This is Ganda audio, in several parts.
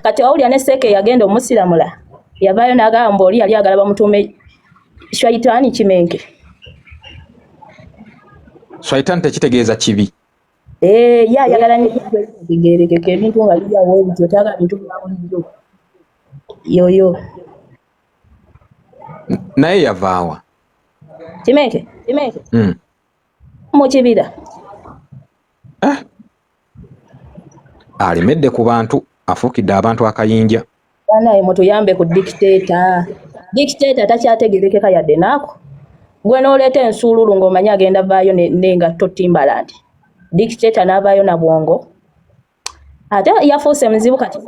kati awulira ne Seeke yagenda omusiramula yavaayo n'agamba oli yali agala bamutuume Shwaitani Kimenke. Shwaitani tekitegeeza kibi. Yayagala ngerekeke ebintu nga biriawo ebityo taagala bintu byabulijjo. Yoyo. Naye yavaawa. Kimenke. Mu kibira. Alemedde ku bantu afuukidde abantu akayinja. Naye mutuyambe ku dictator. Dictator takyategerekeka yadde naako. Gwe n'oleeta ensuululu ng'omanyi agenda vaayo n'engatto Timbaland. Dictator n'avaayo na bwongo. Ate yafuuse muzibu kati.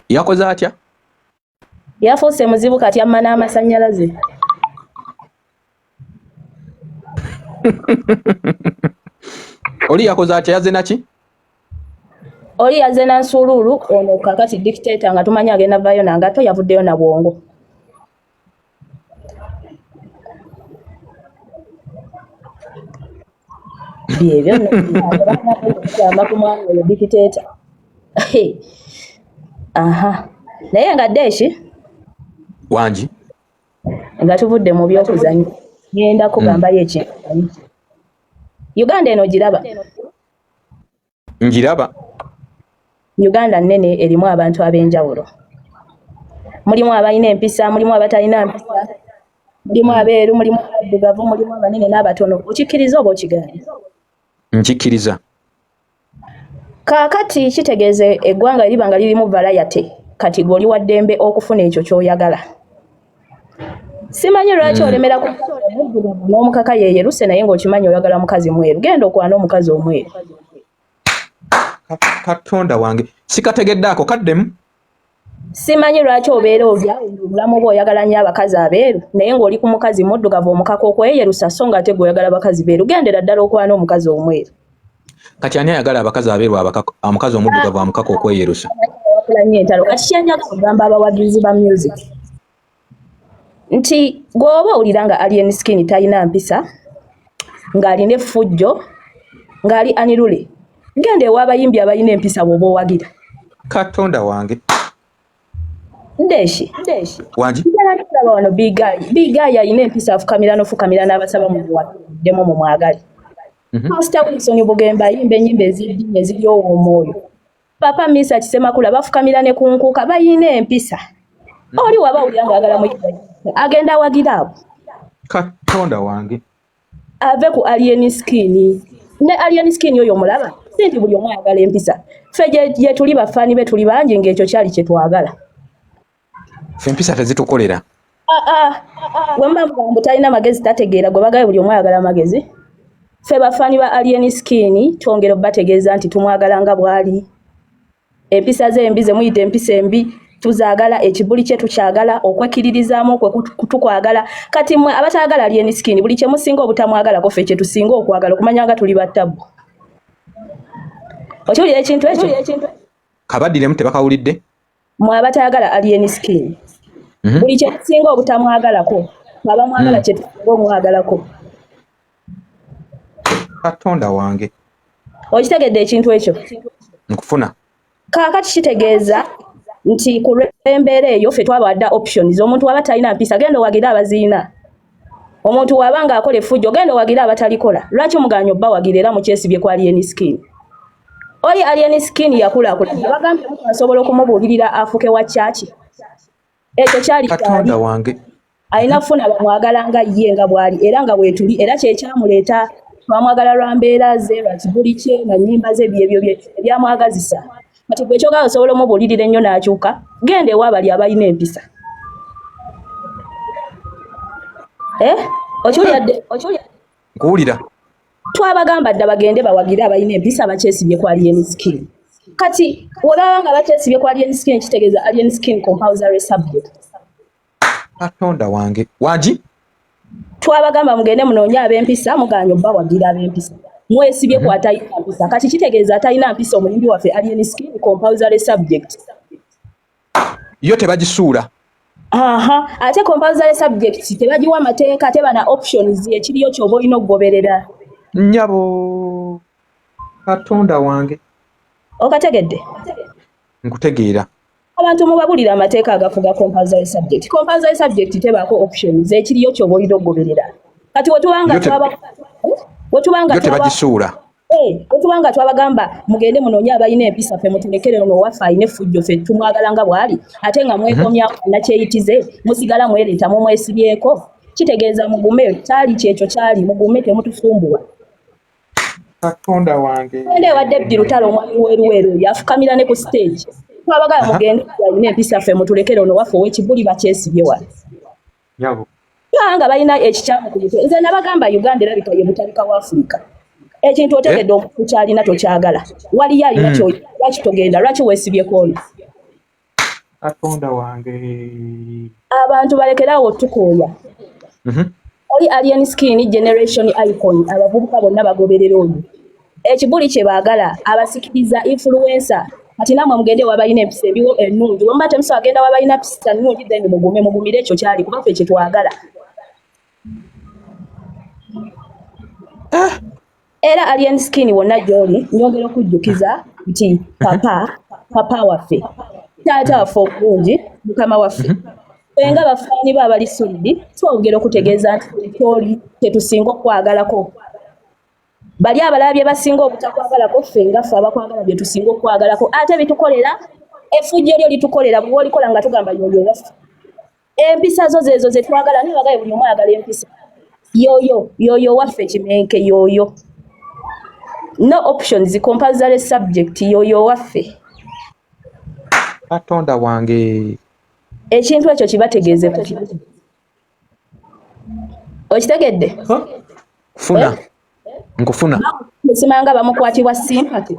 Yakoze atya? Yafuuse muzibu kati amma n'amasannyalaze. Oli yakoze atya yazze naki? Oli yazze na nsuululu ono kakati dictator nga tumanyi agenda vaayo na ngatto yavuddeyo na bwongo. Byebyo n'amakumwana dictator. Naye nga Deshi wangi nga tuvudde mu byokuzannya ngenda kugambayo ekintu. Uganda eno giraba. Njiraba. Uganda nnene erimu abantu ab'enjawulo. Mulimu abalina empisa, mulimu abatalina mpisa, mulimu abeeru, mulimu abaddugavu, mulimu abanene n'abatono. Okikkiriza oba okigaanye? Nkikkiriza. Kaakati kitegeeza eggwanga eriba nga lirimu variety kati gwe wa ddembe okufuna ekyo ky'oyagala. Simanyi lwaki olemera ku n'omukaka yeeyeruse naye ng'okimanyi oyagala mukazi mweru. Genda okwana omukazi omweru. Katonda wange sikategedde ako kaddemu. Simanyi lwaki obeera olya obulamu bwe oyagala nnyo abakazi abeeru naye ng'oli ku mukazi muddugavu omukaka okweyerusa so nga ate gwe oyagala bakazi beeru. Gendera ddala okwana omukazi omweru. Kati ani ayagala abakazi abeeru omukazi omuddugavu amukaka okweyerusa? Kati kyenjaga kugamba abawagizi ba music nti gw'oba owulira nga Alien Skin talina mpisa ng'alina effujjo ng'ali anirule genda ew'abayimbi abalina empisa bw'oba owagira. Katonda wange. Deshi wangi ndaba wano Big Guy alina empisa afukamira n'ofukamira n'abasaba mu buwaddemu mu mwagale. Pastor Wilson Bugemba ayimba ennyimba ez'eddiini eziryowa omwoyo. Papa Misa Kisemakula bafukamira ne ku nkuuka balina empisa. Oli waba owulira ng'agala muyimba agenda awagira abo. Katonda wange. Ave ku Alien Skin. Ne Alien Skin oyo mulaba sinti buli omu ayagala empisa. Ffe gye tuli bafaani be tuli bangi ng'ekyo kyali kye twagala. Ffe empisa tezitukolera. Gwe mba mugamba talina magezi tategeera gwe bagaye buli omu ayagala magezi. Ffe bafaani ba Alien Skin twongera obbategeeza nti tumwagala nga bw'ali. Empisa ze embi ze muyita empisa embi tuzaagala ekibuli kye tukyagala okwekiririzaamu okwe tukwagala. Kati mmwe abatayagala Alien Skin buli kye musinga obutamwagalako ffe kye tusinga okwagala okumanya nga tuli battabu. Okiwulira ekintu ekyo? Kabaddiremu tebakawulidde? Mmwe abatayagala Alien Skin buli kye tusinga obutamwagalako abamwagala kye tusinga omwagalako. Katonda wange. Okitegedde ekintu ekyo? Nkufuna. Kaakati kitegeeza nti ku lw'embeera eyo ffe twabawadde options. Omuntu waba talina mpisa genda owagira abaziina. Omuntu waba ng'akola effujjo genda owagira abatalikola. Lwaki omuganya obba wagira era mukyesibye ku Alien Skin? Oli Alien Skin yakulaakulana bagambye omuntu asobola okumubuulirira afuke wa kyaki. Ekyo kyali Katonda wange. Alina kufuna bamwagala nga ye nga bw'ali era nga bwetuli era kye kyamuleeta twamwagala lwa mbeera ze lwa kibuli kye na nnyimba ze byebyo ebyamwagazisa. Kati gwe kyogala osobola omubuulirira ennyo n'akyuka genda ew'abali abalina empisa. Okiwulira? Nkuwulira. Twabagamba dda bagende bawagire abalina empisa bakyesibye ku Alien Skin. Kati olaba nga bakyesibye ku Alien Skin kitegeeza Alien Skin compulsory subject. Katonda wange. Wangi? Twabagamba mugende munoonye ab'empisa muganya obba wagira ab'empisa. Mwesibye ku atalina mpisa. Kati kitegeeza atalina mpisa omuyimbi waffe Alien Skin compulsory subject. Yo tebagisuula. Ate compulsory subject tebagiwa mateeka teba na options ekiriyo ky'oba olina okugoberera. Nnyabo. Katonda wange. Okategedde? nkutegeera. Abantu mubabulira amateeka agafuga compulsory subject. Compulsory subject tebaako options ekiriyo ky'obolira ogoberera. Kati wetubanga twabagisuula. Wetubanga twabagamba mugende munoonye abalina empisa ffe mutulekere ono waffe alina effujjo ffe tumwagala nga bw'ali ate nga mwekomya nakyeyitize musigala mwereeta mumwesibyeko kitegeeza mugume kyali kyekyo kyali mugume temutufumbuwa. Katonda wange. Ende wadde Birutalo omwami weruweru yafukamira ne ku stage. Twabagala mugende alina empisa ffe mutulekere ono waffe ow'ekibuli bakyesibye wali. Yabo. Nga balina ekikyamu ku mutwe. Nze nabagamba Uganda erabika ye butaliika wa Afrika. Ekintu otegedde omuntu kyalina tokyagala. Waliyo alina lwaki togenda lwaki weesibyeko ono. Katonda wange. Abantu balekerawo tukooya. Oli Alien Skin Generation Icon abavubuka bonna bagoberera oyo. Ekibuli kye baagala abasikiriza influencer kati namwe mugende wabalina empisa embiwo ennungi wamba temuso agenda wabalina empisa ennungi then mugumire ekyo kyali kuba ffe kye twagala. Era Alien Skin wonna gy'oli nyongera okujjukiza nti papa waffe taata waffe obulungi mukama waffe nga bafaani bo abali solidi twongera okutegeeza nti kyoli tetusinga okwagalako bali abalala bye basinga obutakwagalako ffe nga ffe abakwagala bye tusinga okwagalako ate bitukolera effujjo lyo litukolera bwe olikola nga tugamba yoyo waffe empisa zo zeezo ze twagala ne bagaye buli omu ayagala empisa yoyo waffe kimenke yoyo no options compulsory subject yoyo waffe. Katonda wange. Ekintu ekyo kibategeeze okitegedde kufuna nkufuna simanga bamukwatibwa sympathy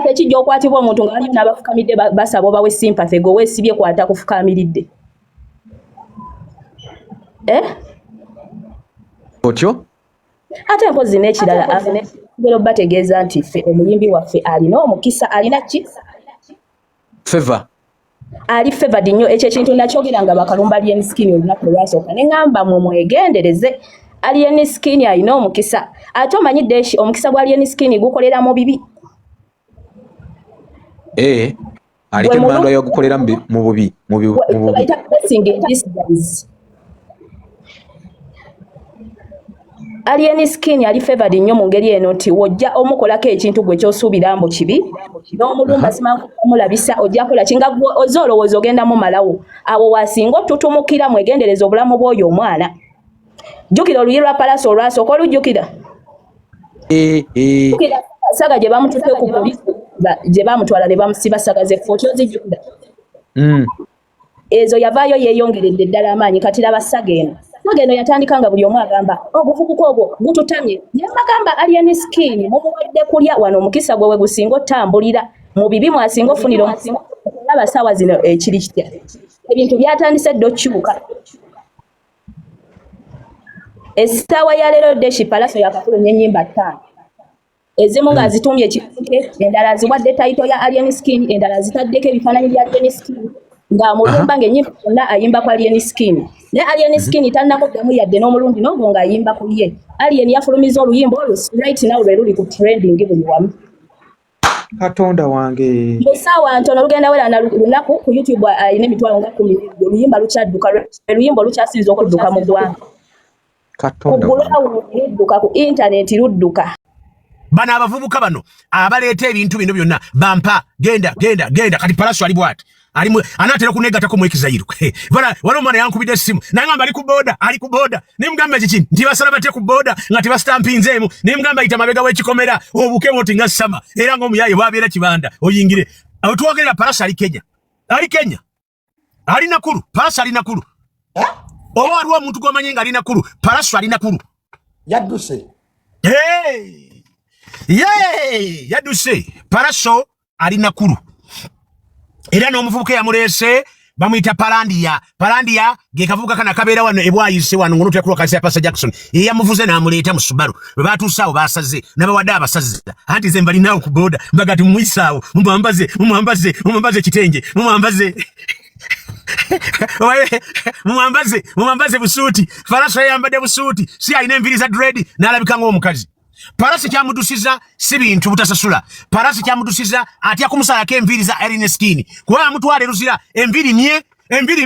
ekijja okwatibwa omuntu nga waliyo n'abafukamidde basaba obawe sympathy gwe weesibye kwata kufukamiridde otyo ate mpozi n'ekirala ngero bategeeza nti ffe omuyimbi waffe alina omukisa alina ki favor ali favored nnyo ekyo ekintu nakyogera nga bakalumba Alien Skin olunaku lwasooka ne ngamba mwegendereze Alien Skin alina omukisa ate omanyidde omukisa gwa Alien Skin gukolera mu bibi aliko emmandwa y'ogukolera mu bubi Alien Skin ali favored nnyo mu ngeri eno nti wojja omukolako ekintu gwe kyosuubira mbu kibi n'omulumba simangu omulabisa ojja kola kinga ozolowooza ogenda mu malawo abo wasinga otutumukira mwegendereza obulamu bw'oyo omwana jjukira oluyi lwa Palaso olwasooka olujjukira saga gye bamututte ku polisi gye bamutwala ne bamusiba saga ze foto zijjukira ezo yavaayo yeeyongeredde ddala amaanyi kati laba saga eno Mageno yatandika nga buli omu agamba obuvubuka obwo bututamye yamagamba Alien Skin mumuwadde kulya wano omukisa gwe gusinga otambulira mu bibi mwasinga ofunira omusinga laba saawa zino ekiri kitya ebintu byatandise ddo kyuka essaawa ya leero Deshi Palaso yakafulumya ennyimba 5 ezimu nga zitumye ekikuke endala ziwadde tayito ya Alien Skin endala zitaddeko ebifaananyi bya Alien Skin nga mulumba ng'ennyimba yonna ayimba ku Alien Skin ne Alien Skin tannakuddamu yadde n'omulundi n'ogwo ng'ayimba ku ye Alien yafulumiza oluyimba olwo right now lwe luli ku trending buli wamu. Katonda wange musaawa ntono lugenda wera na lunaku ku YouTube ayina emitwalo nga 10 oluyimba lukyadduka oluyimba olukyasinza okudduka mu ggwanga Katonda ludduka ku internet ludduka bana abavubuka bano abaleeta ebintu bino byonna bampa genda kati Palaso ali bwati alimu anatera kunegata ko mwekizayiru bana wano mwana yankubide simu nangamba ali ku boda nimugamba kiki nti basala bate ku boda ngati bastampinzemu nimugamba ita mabega wekikomera obuke moti nga sama era ngo muyaye babera kibanda oyingire awutwogerera Palaso ali Kenya ali Nakuru Palaso ali Nakuru oba aliwo omuntu gwamanye nga ali Nakuru Palaso ali Nakuru yadduse yadduse Palaso ali Nakuru era n'omuvubuka yamulese bamuyita Palandia ge kavubuka kana kabeera wano ebwayise wano ngono tekulu kasi Pastor Jackson yamuvuze n'amuleeta mu Subaru bwe batuusaawo basaze n'abawadde abasaze anti ze mbali nawo ku boda mbagati mumwisaawo mumwambaze kitenge mumwambaze busuuti Palaso yambadde busuuti si alina enviri za dread n'alabika ng'omukazi Palasi kyamudusiza si bintu butasasula. Palasi kyamudusiza atya kumusalako enviri za Irene Skin. Kuba mutwale ruzira enviri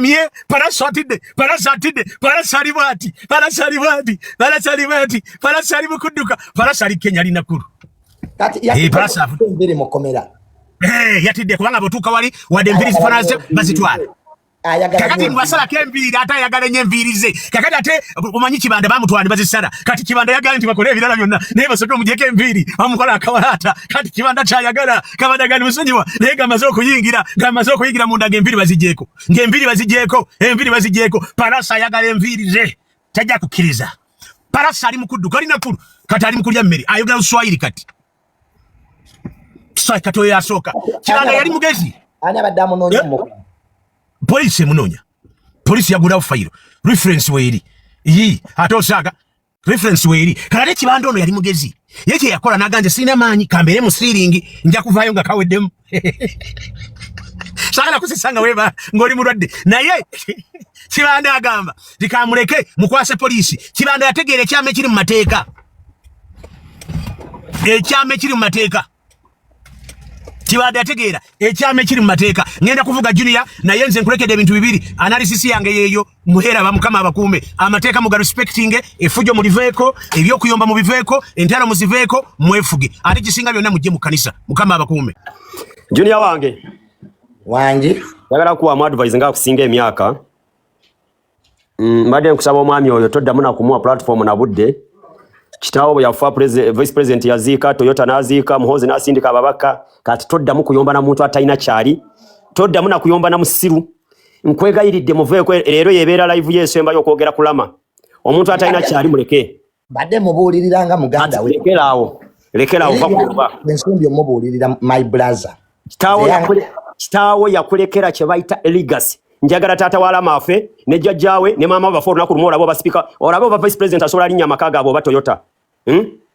mye Palasi atidde Palasi ali mukudduka Palasi ali Kenya ali Nakuru. Kati Palasi enviri mukomera. Yatidde kubanga botuuka wali wadde enviri zifanaze bazitwala. Kakati mwasala kembiri ata yagala nye enviri ze. Kakati ate omanyi kibanda bamutwala bazisala. Kati kibanda yagala nti bakole ebirala byonna. Naye basoke omujeko enviri bamukola akawalata. Kati kibanda kyayagala kabanda gani musonyiwa. Naye gamaze okuyingira munda ng'enviri bazijeko. Enviri bazijeko. Palasi ayagala enviri ze. Tajja kukkiriza. Palasi ali mukudduka ali Nakuru. Kati ali mukulya mmere. Ayogera Luswayiri kati. Sai kato yasoka. Kibanda yali mugezi. Ani abadde amunoonya mu Polisi munonya. Polisi yagulawo fayiro. Reference weeri. Atosaka. Reference weeri. Kalale kibanda ono yali mugezi. Yeke yakola naganje sina maanyi kambere mu steering nja kuvaayo nga kaweddemu. Sagala kusisanga weba ngoli mulwadde. Naye kibanda agamba likamuleke mukwase polisi. Kibanda yategeera ekyama ekiri mu mateeka. Ekyama ekiri mu mateeka. Kibanda yategeera ekyama ekiri mu mateeka. Ngenda kuvuga Junior naye nze nkulekedde ebintu bibiri. Analysis yange yeeyo muhera bamukama abakuume. Amateeka muga respecting efujo mu liveeko, ebyokuyomba mu biveeko, entalo mu ziveeko, mwefuge. Ate kisinga byonna mujje mu kanisa mukama abakuume. Junior wange. Yagala kuwa mu advise nga kusinga emyaka. Mbadde nkusaba omwami oyo toddamu na kumuwa platform na budde. Kitaawo yafa vice president yaziika Toyota naziika Muhozi nasindika ababaka kati toddamu kuyomba na muntu atalina kyali toddamu na kuyomba na musiru nkwegayiridde muveeko leero yebeera live yesu emba yokwogera kulama omuntu atalina kyali muleke badde mubuulirira muganda we lekera vakuba ensumbi omubuulirira my brother kitaawo yakulekera kye bayita legacy njagala taata wala mafe ne jjajjawe ne mama bafo olunaku lumu olabo baspeaker olabo ba vice president asobola alinya makaga abo ba Toyota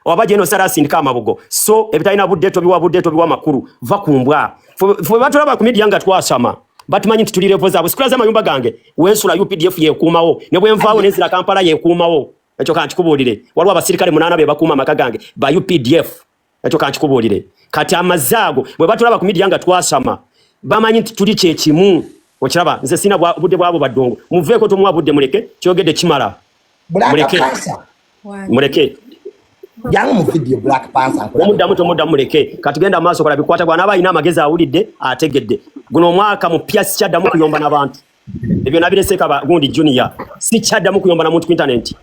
oba jeno sara sindika amabugo so ebitalina budde tobiwa makuru va kumbwa fo batulaba ku media nga twasama batumanyi ntitulire poza abo sikulaza mayumba gange wensula UPDF yekuumawo ne bwenvaawo nezira Kampala yekuumawo ekyo kantikubulire waliwo abasirikale 8 be bakuuma makagange ba UPDF ekyo kantikubulire kati amazaago bwe batulaba ku media nga twasama bamanyi ntituli kyekimu Ochiraba nze sina budde bwabo badongo muveeko to mwabudde muleke kyogedde kimala muleke yangu mu video Black Panther mudda muleke katugenda maaso kola bikwata bwana abayina amagezi awulidde ategedde guno omwaka mu PS kyaddamu kuyomba n'abantu ebyo nabireseka bagundi Junior si kyaddamu kuyomba na muntu ku internet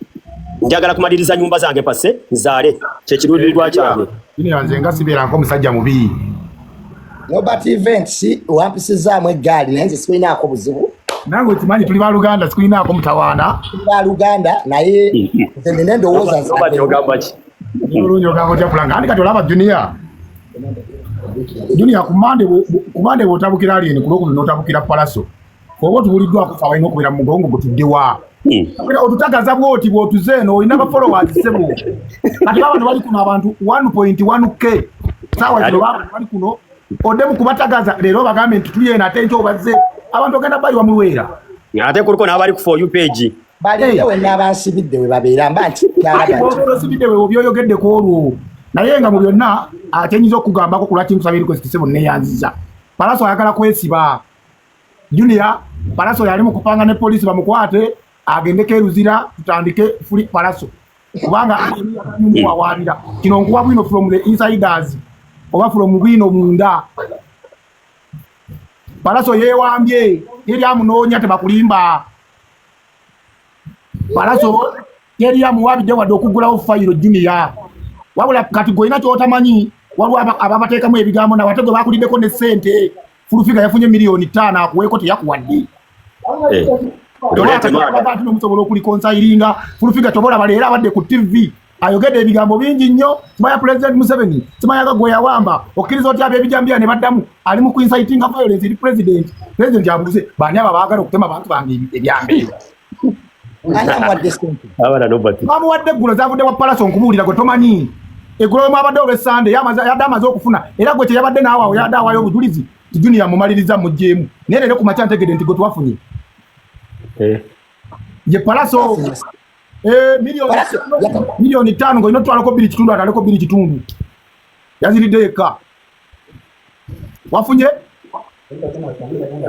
njagala kumaliriza nyumba zange passe nzaale kyekirudirirwa kyange Junior nze nga sibeera nko musajja mubi Robert Events wampisiza mwe gali nanze sikuina ako buzibu nango timanyi tuli ba Luganda sikuina ako mutawana ba Luganda naye nendo woza Nyo gango cha kulanga andika tolaba Junior kumande botabukira alien kuloku notabukira palaso obo tubuliddwa kufa wayino kubira mugongo gutuddewa Akira otutagaza bwoti bwotuzeno ina ba followers sebo kati abantu bali kuno abantu 1.1k sawa kilo bali kuno odemu kubatagaza lero bagambe tutuliye na tento obaze abantu ogenda bali wa mulwera ate kuliko n'abali ku for you page bali yewe n'abansibidde we babeera mbanti n'abansibidde we obyoyogedde ku olwo naye nga mu byonna atenyiza okugambako ku lwaki nkusabira request sebo neyanziza Palaso ayagala kwesiba Junior Palaso yali mu kupanga ne police bamukwate agendeke Ruzira tutandike free Palaso kubanga anyumu awabira kino nkuwa bwino from the insiders oba from bwino munda Palaso yewambye yeri amunoonya tebakulimba Palaso yeri amuwabidde wadde okugulawo fayiro Junior wabula kati goina kyotamanyi waliwo ababateekamu ebigambo na watego bakuliddeko ne ssente Fulufiga yafunye $5,000,000 akuweeko teyakuwadde abantu nomusobola okulikonsayiringa Fulufiga tobola baleera abadde ku TV ayogedde ebigambo bingi nnyo kimaya President Museveni kimaya gwe yawamba okkiriza oti ab'ebijambira ne baddamu ali mu kuincitinga violence eri president abuze bani aba baagala okutema abantu bange ebyambe bamuwadde eggulu zavudde wa Palaso nkubuulira gwe tomanyi eggulu mwabadde olw'Essande yadde amaze okufuna era gwe teyabadde naawawo yadde awaayo obujulizi Junior mumaliriza mujjeemu naye leero ku makya ntegedde nti gwe twafunye ye Palaso milioni 5 ngo inotwala ko 2 kitundu ataleko 2 kitundu yazilideka wafunye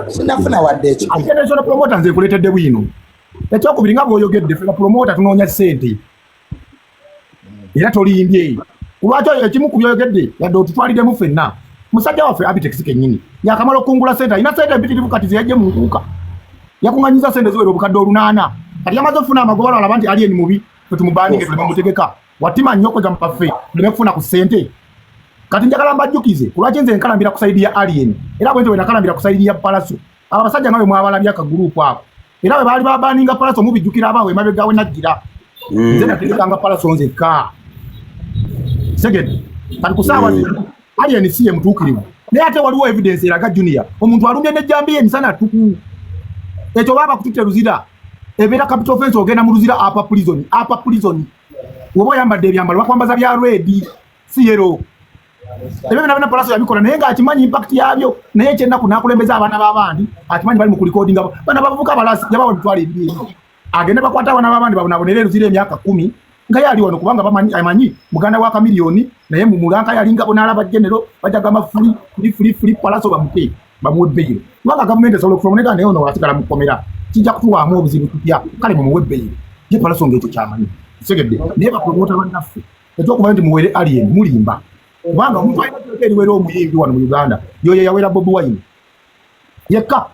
sinafuna wadde ekyo akene sona promoter nze kuletedde bwino ekyo kubiringa bwoyogedde fena promoter tunonya sente era tolimbye kulwacho ekimu kubyogedde yadde otutwalide mu fenna musajja waffe Abitex kenyini yakamala okungula sente ina sente mpitirivu kati ziyaje mu nkuka yakunganyiza sente ziwero bukadde 8 kati yamaze okufuna amagobalo alabanti aliye ni mubi tumubandike tulimutegeka watima nyoko za mpafe tulimekufuna ku sente kati njagala mbajjukize kulwacho nze nkalambira kusaidia alien era bwento wenakalambira kusaidia Palaso abasajja ngawe mwabalabya ka group ako era we bali babaninga Palaso mubijjukira abawe mabegawe najjira nze nategekanga Palaso nze ka seged kati kusawa alien siye mtukirivu naye ate waliwo evidence eraga Junior omuntu alumye ne jambi emisana tuku ekyo baba kututeruzira ebera capital offense ogenda mu luzira apa prison wobo yambadde ebyambalo bakwambaza bya red si yero ebe bina Palaso yabikola naye nga akimanyi impact yabyo naye kyenna kunakulembeza abana babandi akimanyi bali mu recording bana bavuka balasi yabawo bitwale ebibi agenda bakwata abana babandi babonabonere luzira emyaka 10 nga yali wano kubanga bamanyi muganda wa kamilioni naye mu mulanka yalinga bonala general bajagama free Palaso bamuke bamuwebbeyo kubanga government esobola okufoneka naye ono wasigala mukomera kijja kutuwaamu obuzibu tutya kale mu muwebbeyo ye Palaso ng'ekyo kyamanyi segedde naye bapromota bannaffe ekyokuba nti muwere alien mulimba kubanga omuntu alina eriwera omuyimbi wano mu Uganda yoyo yawera Bobi Wine yekka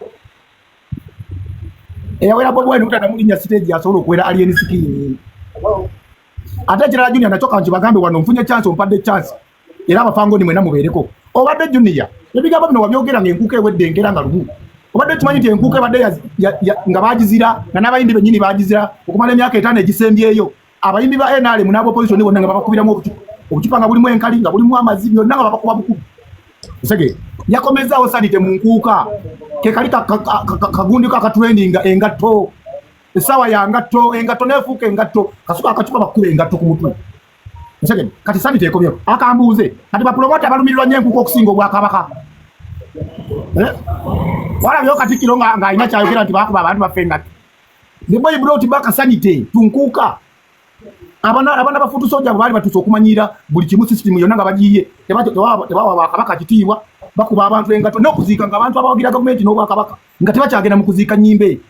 eyawera Bobi Wine utata mulinya stage yasobola okuwera alien skin ate Gerald Junior nachoka nti bagambe wano mfunye chance ompadde chance era abafango ni mwena mubeereko obadde Junior ebigambo bino wabyogera ng'enkuka ewedde engera nga lubu obadde tumanyi nti enkuka ebadde nga bagizira nga n'abayimbi bennyini bagizira okumala emyaka 5 egisembyeyo abayimbi ba NRM n'abo opposition bonna nga babakubiramu obucupa nga bulimu enkali nga bulimu amazi byonna nga babakuba bukubi usege yakomezaawo sanite mu nkuuka ke kali kagundi kakatraining engatto esawa ya engatto nefuuka engatto kasuka akacupa bakuba engatto ku mutwe usege kati sanite ekomyewo akambuuze kati bapromota balumirirwa nnyo enkuuka okusinga obwakabaka wala byo Katikkiro nga alina kyayogera nti bakuba abantu baffe engatto ne boy brought back sanite tunkuuka abana bafutu soja bali batuso okumanyira buli kimu system yonna nga bagiye tebawa kabaka kitiibwa bakuba abantu engato n'okuziika nga abantu abawagira government n'obwakabaka nga tebakyagenda mu kuziika nnyimbe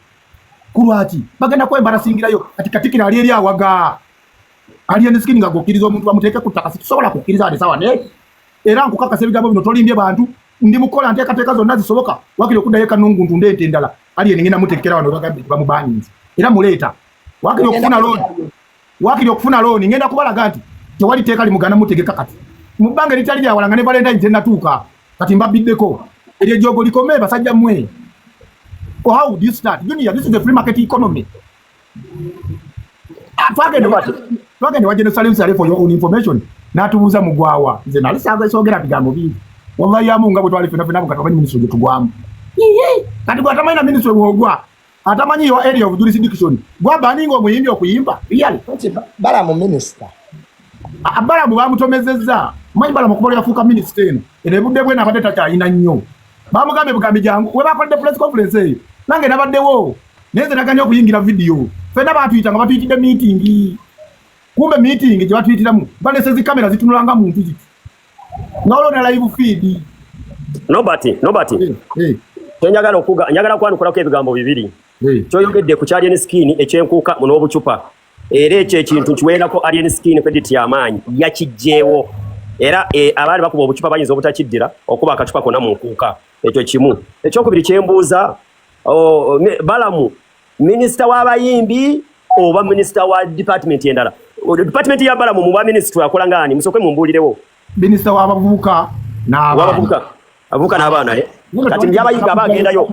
kulwaki bagenda kwembarasingirayo kati Katikkiro ali eri awaga alien skin nga gokkiriza omuntu bamuteeke ku ttaka situsobola kukkiriza ade sawa ne era nkukakasa ebigambo bino tolimbye bantu ndi mukola nteekateeka zonna zisoboka wakiri okuddayo kanungu ntunde ente endala alien ngenda muteekera wano bagambe bamubaninze era muleeta wakiri okufuna loan ngenda kubalaga nti tewali teeka limugana mutegeka kati mubange litali lyawalanga ne Valentine tenatuuka kati mbabiddeko eryo jogo likome basajja mmwe how do you start Junior? This is the free market economy. Twagende wajene Salim Sale for your own information natubuuza mugwawa nze nali sogera bigambo bingi wallahi ya munga bwe twali fena fena bukatamanyi ministry tugwamu kati gwatamanyi na ministry bwogwa atamanyi your area of jurisdiction gwa baningo omuyimbi okuyimba really Balamu minister Balamu bamutomezezza manyi Balamu kubola yafuuka minister eno ene budde bwe nabadde takyalina nnyo bamugambe bugambi jangu we bakodde press conference eyo nange nabaddewo neze naganya okuyingira video fena batuyita nga batuyitidde meeting kumbe meeting gye batuyitiramu balesezi kamera zitunulanga muntu ziti ngawolo na live feed nobody njagala kwanukulako ebigambo bibiri kyoyogedde ku alien skin ekyenkuuka n'obucupa era ekyo ekintu kiweerako alien skin credit y'amaanyi yakijjeewo era abaali bakuba obucupa bayinza obutakiddira okuba akacupa konna mu nkuuka ekyo kimu ekyokubiri kyembuuza Balamu minisita w'abayimbi oba minisita wa department endala department ya Balamu mu ministry akola ngani musoke mumbulirewo minisita w'abavubuka avuka n'abaana kati ndyabayimbi abagendayo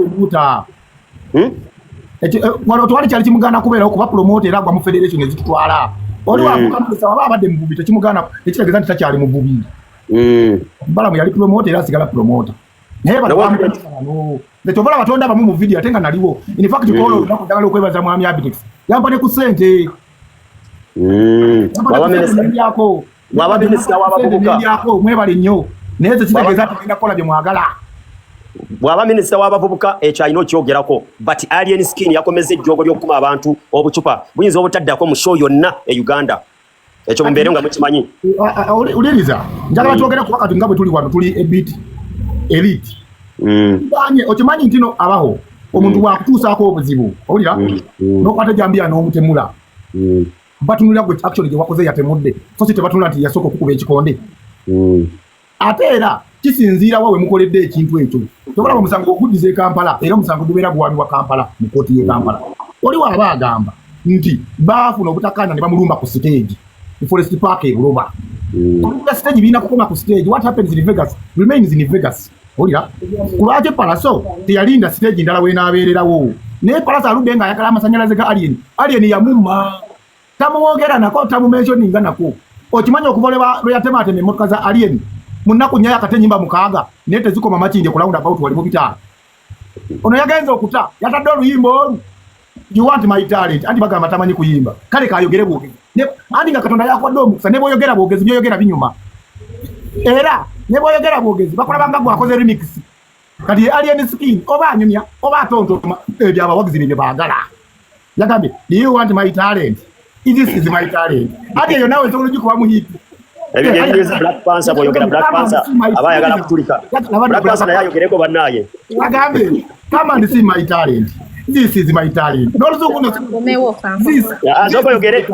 wano twali kyali kimugana kubeera okuba promote era agwa mu federation ezitutwala oli wavuka minisita waba abadde muvubi tekimugana ekitegeeza nti takyali muvubi Balamu yali promote era asigala promoter naye bano netobola batonda bamu mu video ate nga naliwo in fact kolo ndakudagala okwebaza mwami Abitex yampane ku sente waba minisita w'abavubuka mwebale nnyo naye kitegeeza nti genda kukola bye mwagala bwaba minisita w'abavubuka ekyalina okyogerako but Alien Skin yakomeza ejjogo ly'okukuma abantu obucupa buyinza obutaddako mu show yonna e Uganda ekyo mumbeere nga mukimanyi uliriza njagala twogere ku wakati nga bwe tuli wano tuli ebit elite okimanyi ntino abaho omuntu bwakutuusaako obuzibu owulira n'okwata ejambiya n'omutemula batunulira gwe actually gye wakoze yatemudde so si tebatunula nti yasooka okukuba ekikonde ate era kisinziira wawe mukoledde ekintu ekyo tobalaba omusango oguddiza e Kampala era omusango gubeera gwani wa Kampala mu kooti y'e Kampala oliwo aba agamba nti baafuna obutakkaanya ne bamulumba ku stage ku Forest Park e Buloba stage biina kukoma ku stage what happens in Vegas remains in Vegas owulira kulwaki Palaso teyalinda stage ndala weenaabeererawo naye Palaso aludde nga ayagala amasannyalaze ga Alien yamumma tamuwogera nako tamumentioninga nako okimanyi okuva lwe yatematema emmotoka za Alien mu nnaku 4 yakate ennyimba 6 naye tezikoma makindi ku round about waliwo bitaano ono yagenza okuta yatadde oluyimba olu you want my talent anti bagamba tamanyi kuyimba kale kayogere bwogezi andi nga Katonda yakwadde omukisa ne bw'oyogera bwogezi byoyogera binyuma era ne bw'oyogera bwogezi bakola banga gwakoze remix kati Alien Skin oba anyumya oba atontoma ebyo abawagizi bye baagala yagambye do you want my talent this is my talent ati eyo nawe nsobola okukuba muhiti ebyo Black Panther bw'oyogera Black Panther aba ayagala kutulika Black Panther naye ayogereko bannaaye yagambye come and see my talent this is my talent n'oluzungu zoboyogere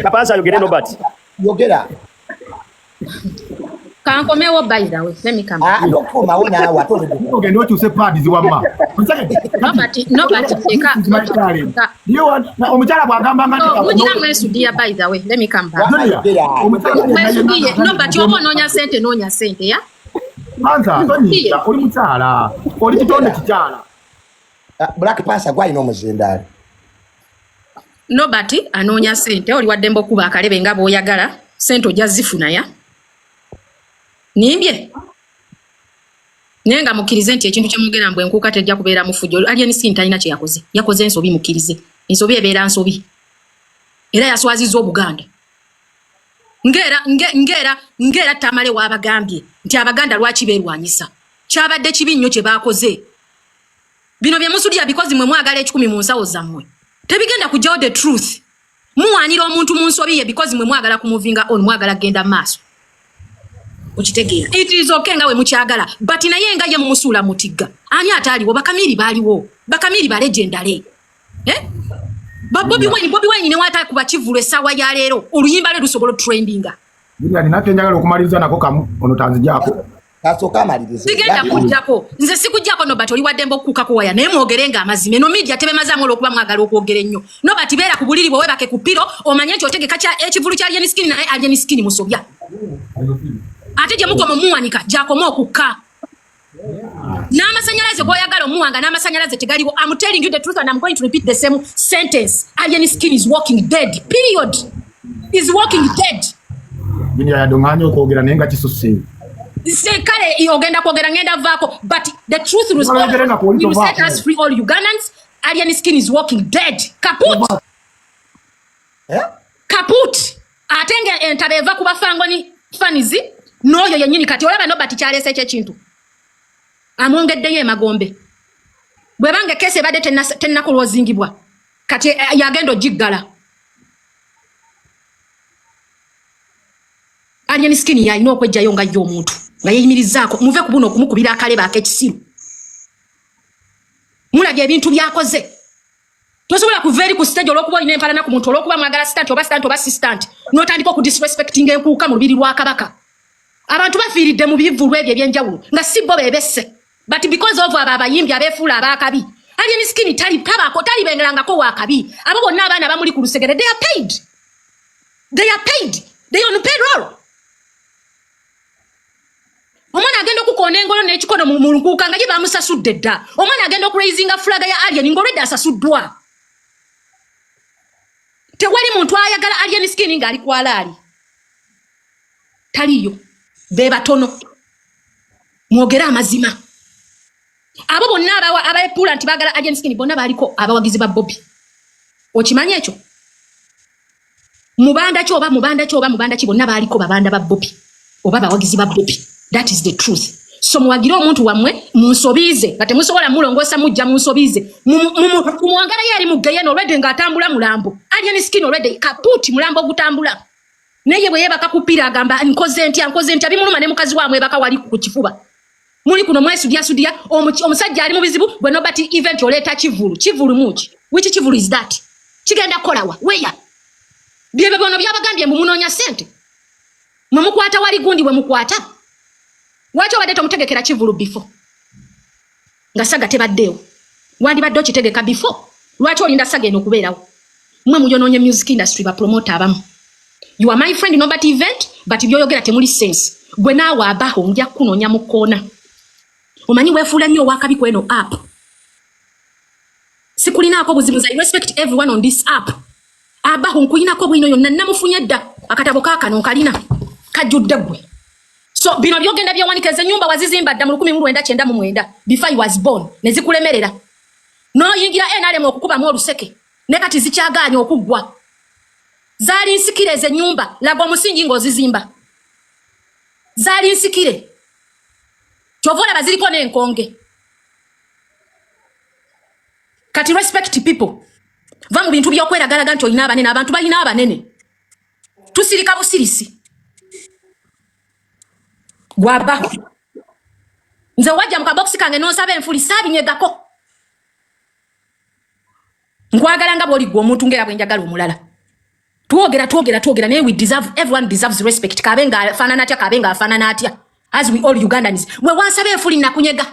Kapansa ayogere Nobert yogera kankomewo by the way let me come ndokuma wona watoze ogenda okyuse pads wamma nobody eka omukyala bw'agamba nga mugira mwesudia by the way let me come back nobody oba onoonya sente ya Panza tonyiita oli mukyala oli kitonde kikyala Black Panther gwalina omuzindaalo nobody anoonya sente oli waddembe okuba akalebe nga bw'oyagala sente ojja zifuna ya nimbye naye nga mukkirize nti ekintu kye mugera mbwe enkuuka tejja kubeera mufujjo Alien Skin talina kye yakoze ensobi mukkirize ensobi ebeera nsobi era yaswazizza Obuganda ngera Tamale w'abagambye nti Abaganda lwaki beerwanyisa kyabadde kibi nnyo kye baakoze bino bye musudya because mwe mwagala 10 mu nsawo zammwe tebigenda kujjawo the truth muwaanira omuntu mu nsobi ye because mwe mwagala kumuvinga on mwagala genda maaso okitegeera it is okay nga we mukyagala but naye nga ye mumusuula mutigga ani ataaliwo bakamiri baaliwo bakamiri ba legendary Bobby Wine ne wata kuba kivulu essaawa ya leero oluyimba lwe lusobola trendinga Biriani nate njagala okumaliriza nako kamu ono tanzijako kasooka amalirize sigenda kujjako nze sikujjako Nobert oli waddembe okukukako waya naye mwogerenga amazima eno media tebemazaamu olw'okuba mwagala okwogera ennyo Nobert beera ku buliri bwe webake ku piro omanye nti otegeka ekivulu kya Alien Skin naye Alien Skin musobya ate gye mukoma muwanika gyakoma okukka n'amasanyalaze g'oyagala omuwanga n'amasanyalaze tegaliwo I'm telling you the truth and I'm going to repeat the same sentence Alien Skin is walking dead period is walking dead Binia yadonganya okwogera naye nga kisusse kale ogenda kwogera ngenda vaako but the truth will set us free all Ugandans Alien Skin is walking dead kaput kaput atenge entabe eva kuba fangoni fanizi n'oyo yennyini kati olaba Nobert kyaleese ekyekintu amwongeddeyo emagombe bwe bange kese badde tennakulwozingibwa kati yagenda ogiggala Alien Skin yalina okwejjayo nga ye omuntu nga yeyimirizaako muve ku buno okumukubira akalebe ak'ekisiru mulabye ebintu byakoze tosobola kuva eri ku stage olw'okuba olina empalana ku muntu olw'okuba mwagala sitanti oba sitanti oba sistanti n'otandika okudisrespectinga enkuuka mu lubiri lwa Kabaka abantu bafiiridde mu bivulu ebyo ebyenjawulo nga si bo beebesse but because of abo abayimbi abeefuula ab'akabi Alien Skin talibengerangako wakabi abo bonna abaana bamuli ku lusegere they are paid they on payroll omwana agenda okukonda engolo n'ekikono mu nkuuka nga gye bamusasudde dda omwana agenda okuraisinga fulaga ya Alien ng'olwedde asasuddwa tewali muntu ayagala Alien Skin ng'ali kwalaali taliyo be batono mwogere amazima abo bonna abaepuula nti baagala Alien Skin bonna baaliko abawagizi ba Bobby okimanyi ekyo mubanda ki bonna baaliko babanda ba Bobby oba bawagizi ba Bobby. That is the truth. So muwagira omuntu wamwe munsobize kate musobola mulongosa mujja munsobize muwangala yali mugeyeno already ngatambula mulambo alien skin already kaputi mulambo gutambula neye bwe yebaka kupira agamba nkoze ntya bimuluma ne mukazi wamwe baka wali ku kifuba muli kuno mwesudia omusajja ali mu bizibu bwe nobati event oleta kivulu muki which kivulu is that kigenda kolawa weya byebe bono byabagambye mumunonya sente mumukwata wali gundi we mukwata wacho badde tomutegekera kivulu before nga saga tebaddeewo wandi badde okitegeka before lwaki olinda saga eno okubeerawo mwe muyononye music industry ba promoter abamu you are my friend nobody event but byoyogera temuli sense gwe naawe abaho nja kunonya mu koona omanyi weefuula nnyo owakabi kweno app sikulinaako buzibu za I respect everyone on this app abaho nkulinako bwino yonna namufunye dda akatabo kaakano nkalina kajjudde gwe. So bino byogenda byawanikeze nyumba wazizimba dda mu 1999 before he was born nezikulemerera no yingira NRM okukuba mu oluseke ne kati zikyagaanya okuggwa zali nsikireze nyumba lago musingi ngozizimba zali nsikire chovola baziliko n'enkonge kati respect people va mu bintu byokweragalaga nti olina abanene abantu balina abanene tusirika busirisi gwaba nze wajja mukaboksi kange nonsabe enfuli sabinyegako nkwagala nga bwoli gwe omuntu ngera bwenjagala omulala twogera naye we deserve everyone deserves respect kabenga afaanana atya kabenga afaanana atya as we all Ugandans we wansabe enfuli nakunyega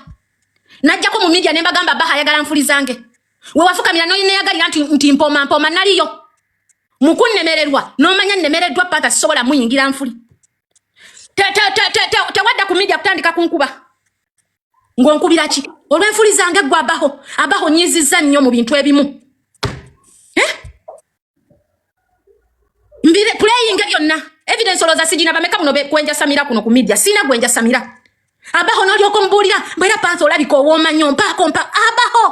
najjako mu media nembagamba baha ayagala nfuli zange we wafukamira noyineyagalira nti mpoma naliyo mukunnemererwa nomanya nnemereddwa paka sisobola muyingira nfuli tewadda ku media kutandika kunkuba ng'onkubira ki olw'enfuli zange gwe abaho nyizizza nnyo mu bintu ebimu mbire playing byonna evidence oloza sijina bameka muno kwenja samira kuno ku media sina gwenja samira abaho n'olyoko mbuulira mbera panso olabika owooma nnyo mpaako abaho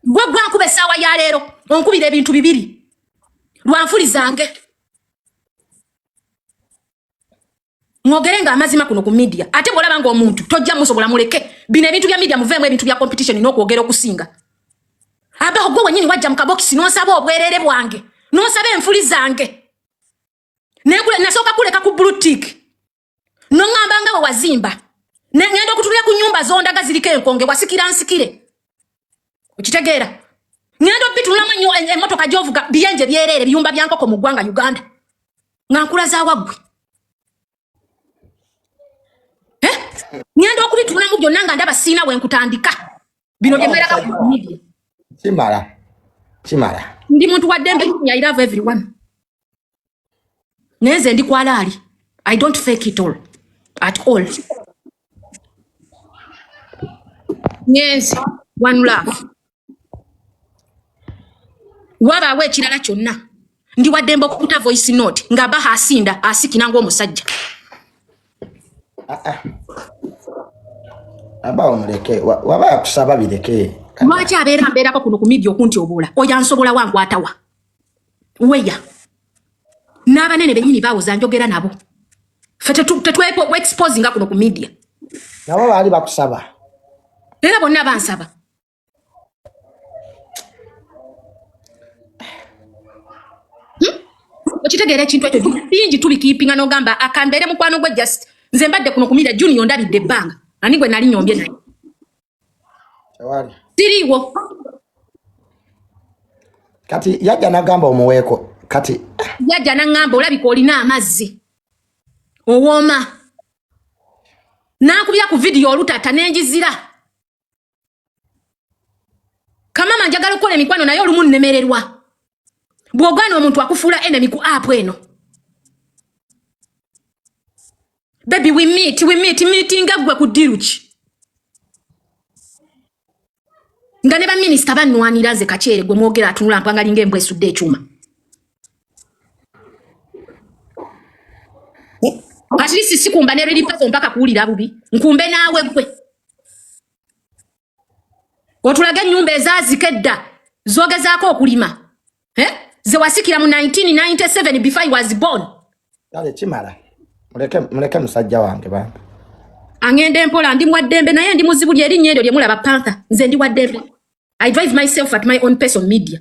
gwe gwankuba essaawa ya leero onkubira ebintu bibiri lwa nfuli zange ngogerenga amazima kuno ku media ate bolaba nga omuntu tojja musobola muleke bino ebintu bya media muveemu ebintu bya competition n'okwogera okusinga abaho gwe wenyini wajja mukabokisi n'onsaba obwerere bwange n'onsaba enfuli zange nasooka kuleka ku blue tick n'oŋŋamba nga we wazimba ngenda okutulira ku nyumba zondaga ziriko enkonge wasikira nsikire okitegeera ngenda obitulamu nnyo emmotoka gy'ovuga biyenje byereere biyumba bya nkoko mu ggwanga Uganda nga nkulaza waggwe ngenda okubitulamu byonna nga ndaba siina we nkutandika bino bye mweraka ku media Kimala. Ndi muntu wa dembe I love everyone. Neze ndi kwalali. I don't fake it all. At all. Yes, one love. Waba we kirala kyonna. Ndi wa dembe okukuta voice note nga baha asinda asikina ng'omusajja. Aba omuleke waba yakusaba bireke. Lwaki abeera mbeerako kuno ku media okunti obula oyansobola wangu atawa weya n'abanene bennyini baawoza njogera nabo ffe tetwepo expose nga kuno ku media nabo baali bakusaba era bonna bansaba okitegeera ekintu ekyo bingi tubikiipinga n'ogamba akambeere mukwano gwe just nze mbadde kuno ku media Junior ndabidde ebbanga ani gwe nali nyombye naye tewali siriwo kati yajja nagamba omuweeko kati yajja nangamba olabika olina amazzi owooma nankubya ku video olutata nenjizira kamama njagala okukola emikwano naye olumu nnemererwa bw'ogaana omuntu akufuula enemy ku app eno baby we meeting gwe ku diruki nga ne ba minister bannwanira nze Kakyere gwe mwogera atunula mpanga linga embwa esudde ekyuma at least sikumba ne redipazo mpaka kuwulira bubi nkumbe naawe gwe otulaga ennyumba ezazikedda zogezaako okulima ze wasikira mu 1997 before he was born Kale kimala. Muleke musajja wange bana. Angende mpola ndi mwaddembe naye ndi muzibu lyeri nnyo eryo lye mulaba panther nze ndi waddembe. I drive myself at my own pace on media.